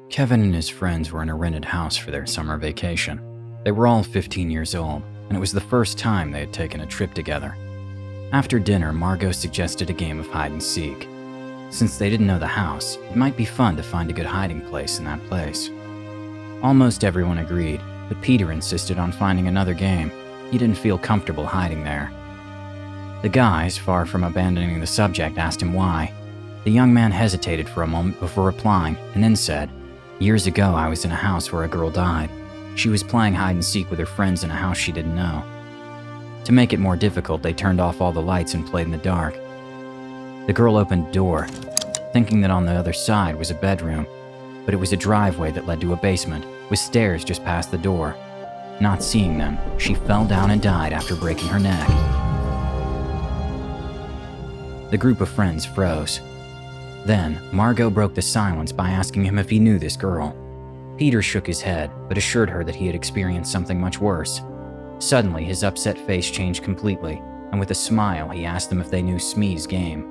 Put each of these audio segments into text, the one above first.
Kevin and his friends were in a rented house for their summer vacation. They were all 15 years old, and it was the first time they had taken a trip together. After dinner, Margot suggested a game of hide and seek. Since they didn't know the house, it might be fun to find a good hiding place in that place. Almost everyone agreed, but Peter insisted on finding another game. He didn't feel comfortable hiding there. The guys, far from abandoning the subject, asked him why. The young man hesitated for a moment before replying, and then said, "Years ago, I was in a house where a girl died. She was playing hide and seek with her friends in a house she didn't know. To make it more difficult, they turned off all the lights and played in the dark. The girl opened a door, thinking that on the other side was a bedroom, but it was a driveway that led to a basement, with stairs just past the door. Not seeing them, she fell down and died after breaking her neck." The group of friends froze. Then, Margot broke the silence by asking him if he knew this girl. Peter shook his head, but assured her that he had experienced something much worse. Suddenly, his upset face changed completely, and with a smile, he asked them if they knew Smee's game.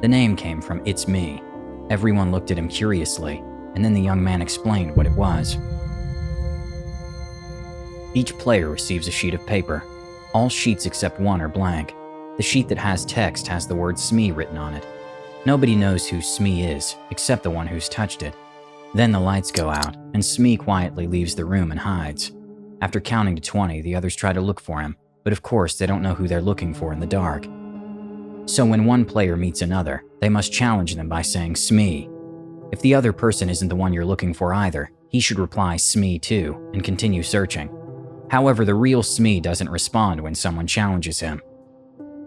The name came from It's Me. Everyone looked at him curiously, and then the young man explained what it was. Each player receives a sheet of paper. All sheets except one are blank. The sheet that has text has the word Smee written on it. Nobody knows who Smee is, except the one who's touched it. Then the lights go out, and Smee quietly leaves the room and hides. After counting to 20, the others try to look for him, but of course they don't know who they're looking for in the dark. So when one player meets another, they must challenge them by saying Smee. If the other person isn't the one you're looking for either, he should reply Smee too, and continue searching. However, the real Smee doesn't respond when someone challenges him.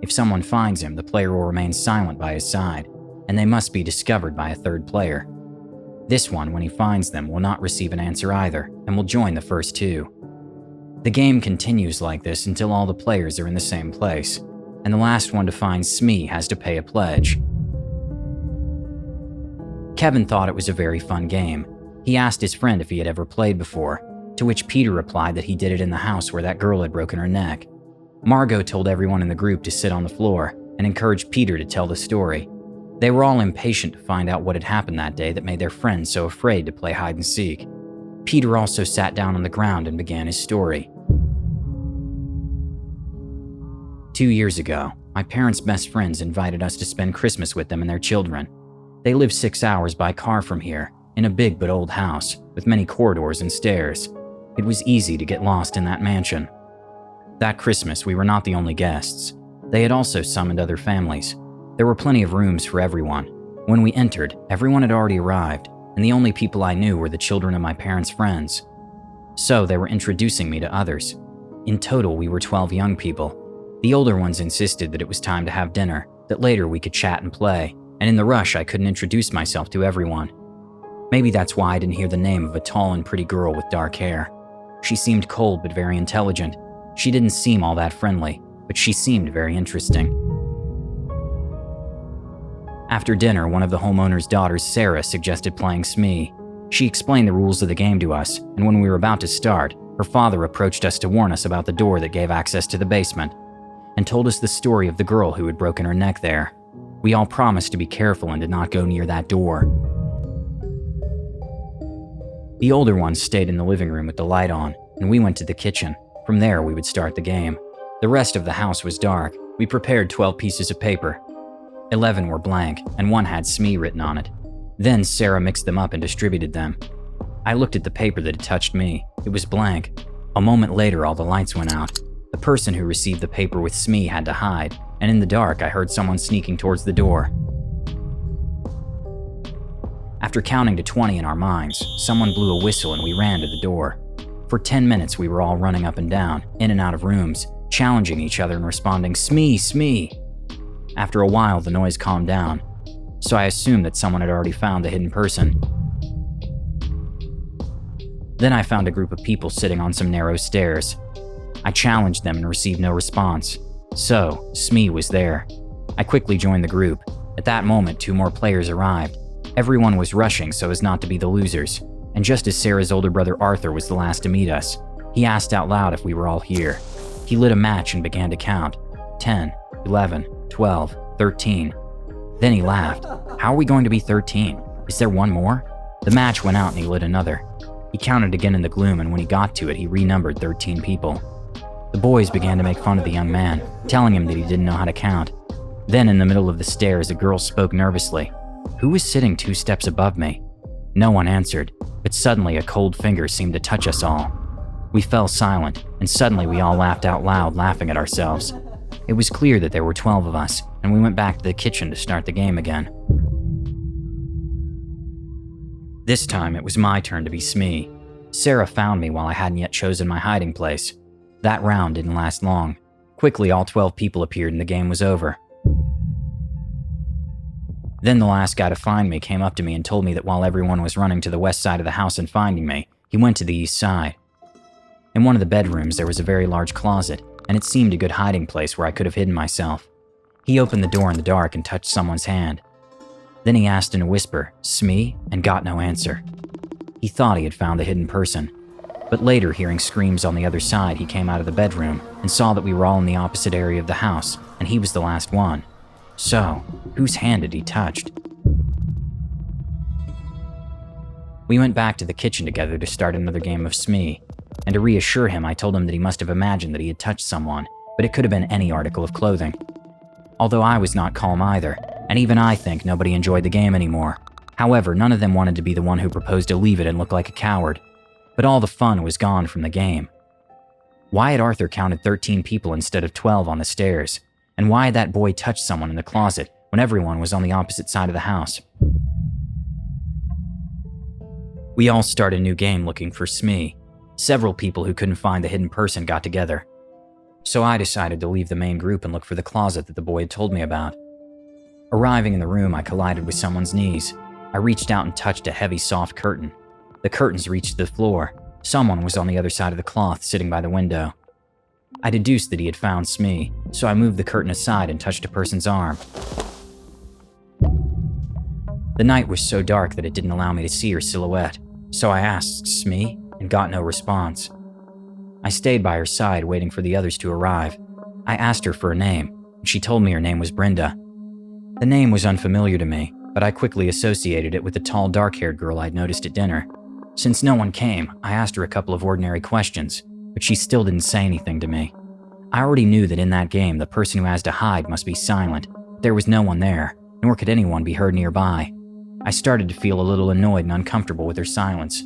If someone finds him, the player will remain silent by his side, and they must be discovered by a third player. This one, when he finds them, will not receive an answer either, and will join the first two. The game continues like this until all the players are in the same place, and the last one to find Smee has to pay a pledge. Kevin thought it was a very fun game. He asked his friend if he had ever played before, to which Peter replied that he did it in the house where that girl had broken her neck. Margot told everyone in the group to sit on the floor and encouraged Peter to tell the story. They were all impatient to find out what had happened that day that made their friends so afraid to play hide and seek. Peter also sat down on the ground and began his story. 2 years ago, my parents' best friends invited us to spend Christmas with them and their children. They live 6 hours by car from here, in a big but old house, with many corridors and stairs. It was easy to get lost in that mansion. That Christmas, we were not the only guests. They had also summoned other families. There were plenty of rooms for everyone. When we entered, everyone had already arrived, and the only people I knew were the children of my parents' friends. So they were introducing me to others. In total, we were 12 young people. The older ones insisted that it was time to have dinner, that later we could chat and play, and in the rush I couldn't introduce myself to everyone. Maybe that's why I didn't hear the name of a tall and pretty girl with dark hair. She seemed cold but very intelligent. She didn't seem all that friendly, but she seemed very interesting. After dinner, one of the homeowner's daughters, Sarah, suggested playing Smee. She explained the rules of the game to us, and when we were about to start, her father approached us to warn us about the door that gave access to the basement, and told us the story of the girl who had broken her neck there. We all promised to be careful and did not go near that door. The older ones stayed in the living room with the light on, and we went to the kitchen. From there, we would start the game. The rest of the house was dark. We prepared 12 pieces of paper. 11 were blank, and one had Smee written on it. Then Sarah mixed them up and distributed them. I looked at the paper that had touched me. It was blank. A moment later, all the lights went out. The person who received the paper with Smee had to hide, and in the dark, I heard someone sneaking towards the door. After counting to 20 in our minds, someone blew a whistle and we ran to the door. For 10 minutes, we were all running up and down, in and out of rooms, challenging each other and responding, "Smee, Smee." After a while, the noise calmed down, so I assumed that someone had already found the hidden person. Then I found a group of people sitting on some narrow stairs. I challenged them and received no response. So, Smee was there. I quickly joined the group. At that moment, 2 more players arrived. Everyone was rushing so as not to be the losers, and just as Sarah's older brother Arthur was the last to meet us, he asked out loud if we were all here. He lit a match and began to count. 10, 11, 12, 13. Then he laughed. How are we going to be 13? Is there one more? The match went out and he lit another. He counted again in the gloom, and when he got to it, he renumbered 13 people. The boys began to make fun of the young man, telling him that he didn't know how to count. Then, in the middle of the stairs, a girl spoke nervously. Who was sitting 2 steps above me? No one answered, but suddenly a cold finger seemed to touch us all. We fell silent, and suddenly we all laughed out loud, laughing at ourselves. It was clear that there were 12 of us, and we went back to the kitchen to start the game again. This time, it was my turn to be Smee. Sarah found me while I hadn't yet chosen my hiding place. That round didn't last long. Quickly, all 12 people appeared and the game was over. Then the last guy to find me came up to me and told me that while everyone was running to the west side of the house and finding me, he went to the east side. In one of the bedrooms, there was a very large closet, and it seemed a good hiding place where I could have hidden myself. He opened the door in the dark and touched someone's hand. Then he asked in a whisper, "Smee?" and got no answer. He thought he had found the hidden person. But later, hearing screams on the other side, he came out of the bedroom and saw that we were all in the opposite area of the house, and he was the last one. So, whose hand had he touched? We went back to the kitchen together to start another game of Smee, and to reassure him, I told him that he must have imagined that he had touched someone, but it could have been any article of clothing. Although I was not calm either, and even I think nobody enjoyed the game anymore. However, none of them wanted to be the one who proposed to leave it and look like a coward. But all the fun was gone from the game. Why had Arthur counted 13 people instead of 12 on the stairs? And why had that boy touched someone in the closet when everyone was on the opposite side of the house? We all started a new game looking for Smee. Several people who couldn't find the hidden person got together. So I decided to leave the main group and look for the closet that the boy had told me about. Arriving in the room, I collided with someone's knees. I reached out and touched a heavy, soft curtain. The curtains reached the floor. Someone was on the other side of the cloth, sitting by the window. I deduced that he had found Smee, so I moved the curtain aside and touched a person's arm. The night was so dark that it didn't allow me to see her silhouette, so I asked, "Smee?" and got no response. I stayed by her side, waiting for the others to arrive. I asked her for a name, and she told me her name was Brenda. The name was unfamiliar to me, but I quickly associated it with the tall, dark-haired girl I'd noticed at dinner. Since no one came, I asked her a couple of ordinary questions, but she still didn't say anything to me. I already knew that in that game, the person who has to hide must be silent. There was no one there, nor could anyone be heard nearby. I started to feel a little annoyed and uncomfortable with her silence.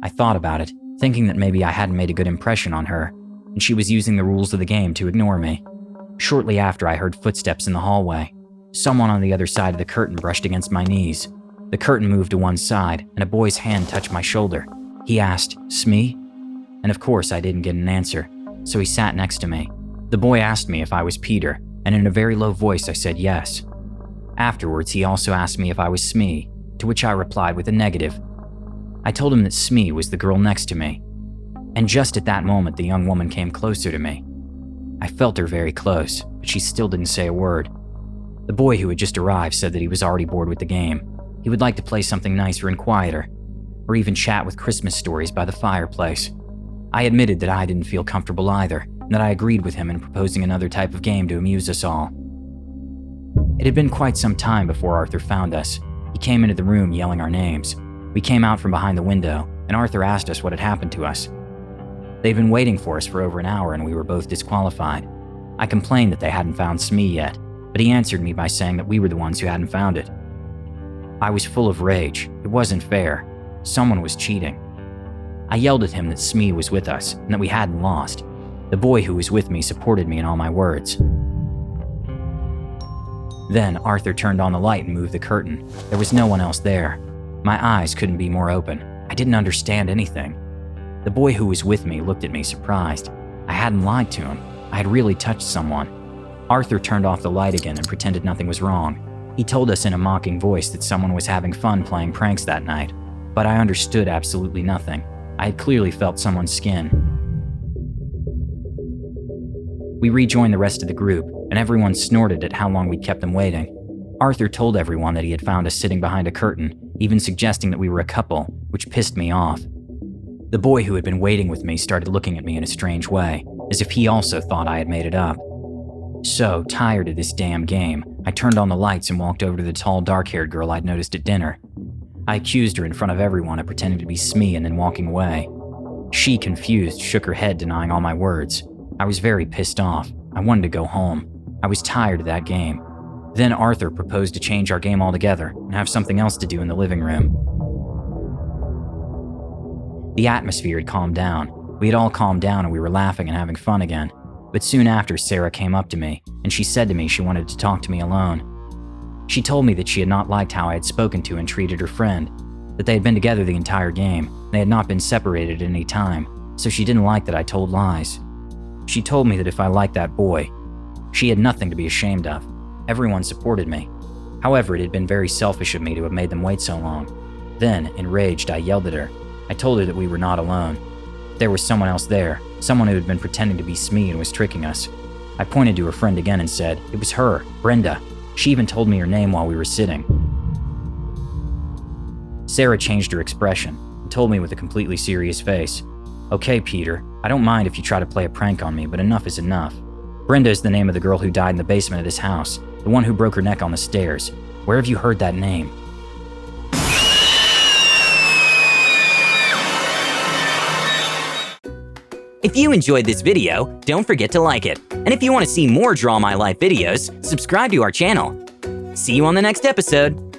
I thought about it, thinking that maybe I hadn't made a good impression on her, and she was using the rules of the game to ignore me. Shortly after, I heard footsteps in the hallway. Someone on the other side of the curtain brushed against my knees. The curtain moved to one side, and a boy's hand touched my shoulder. He asked, "Smee?" And of course, I didn't get an answer, so he sat next to me. The boy asked me if I was Peter, and in a very low voice, I said yes. Afterwards, he also asked me if I was Smee, to which I replied with a negative. I told him that Smee was the girl next to me. And just at that moment, the young woman came closer to me. I felt her very close, but she still didn't say a word. The boy who had just arrived said that he was already bored with the game. He would like to play something nicer and quieter, or even chat with Christmas stories by the fireplace. I admitted that I didn't feel comfortable either, and that I agreed with him in proposing another type of game to amuse us all. It had been quite some time before Arthur found us. He came into the room yelling our names. We came out from behind the window, and Arthur asked us what had happened to us. They'd been waiting for us for over an hour, and we were both disqualified. I complained that they hadn't found Smee yet, but he answered me by saying that we were the ones who hadn't found it. I was full of rage. It wasn't fair. Someone was cheating. I yelled at him that Smee was with us, and that we hadn't lost. The boy who was with me supported me in all my words. Then Arthur turned on the light and moved the curtain. There was no one else there. My eyes couldn't be more open. I didn't understand anything. The boy who was with me looked at me surprised. I hadn't lied to him. I had really touched someone. Arthur turned off the light again and pretended nothing was wrong. He told us in a mocking voice that someone was having fun playing pranks that night, but I understood absolutely nothing. I had clearly felt someone's skin. We rejoined the rest of the group, and everyone snorted at how long we'd kept them waiting. Arthur told everyone that he had found us sitting behind a curtain, even suggesting that we were a couple, which pissed me off. The boy who had been waiting with me started looking at me in a strange way, as if he also thought I had made it up. So, tired of this damn game, I turned on the lights and walked over to the tall, dark-haired girl I'd noticed at dinner. I accused her in front of everyone of pretending to be Smee and then walking away. She, confused, shook her head, denying all my words. I was very pissed off. I wanted to go home. I was tired of that game. Then Arthur proposed to change our game altogether and have something else to do in the living room. The atmosphere had calmed down. We had all calmed down and we were laughing and having fun again. But soon after, Sarah came up to me and she said to me she wanted to talk to me alone. She told me that she had not liked how I had spoken to and treated her friend, that they had been together the entire game, and they had not been separated at any time, so she didn't like that I told lies. She told me that if I liked that boy, she had nothing to be ashamed of. Everyone supported me. However, it had been very selfish of me to have made them wait so long. Then, enraged, I yelled at her. I told her that we were not alone. There was someone else there, someone who had been pretending to be Smee and was tricking us. I pointed to her friend again and said, it was her, Brenda. She even told me her name while we were sitting. Sarah changed her expression and told me with a completely serious face, okay, Peter, I don't mind if you try to play a prank on me, but enough is enough. Brenda is the name of the girl who died in the basement of this house, the one who broke her neck on the stairs. Where have you heard that name? If you enjoyed this video, don't forget to like it. And if you want to see more Draw My Life videos, subscribe to our channel. See you on the next episode.